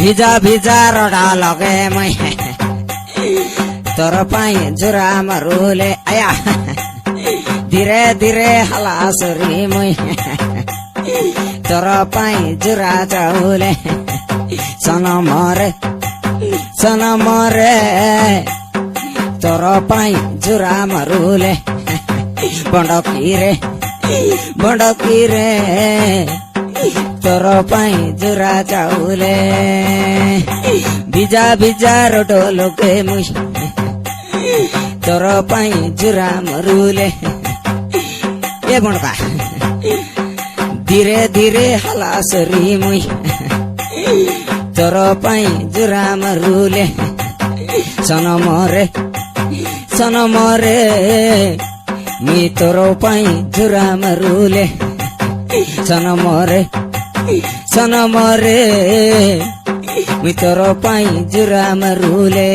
ভিজা ভিজা রডা লগে মই তোর পাই জোড়া মারুলে আয়া ধীরে ধীরে হালাসরি মই তোর পাই জোড়া চাউলে সনমরে তোর পাই জোড়া মারুলে বড়কি রে তোর পাই জোড়া চাউলে ভিজা ভিজা রোডো লোকে মুই তোর পাই জোড়া মারুলে এ বড়কা ধীরে ধীরে হালাসরি মুই তোর পাই জোড়া মারুলে সনমরে মি তোর পাই জোড়া মারুলে সনমরে মি তোর পাই জোড়া মারুলে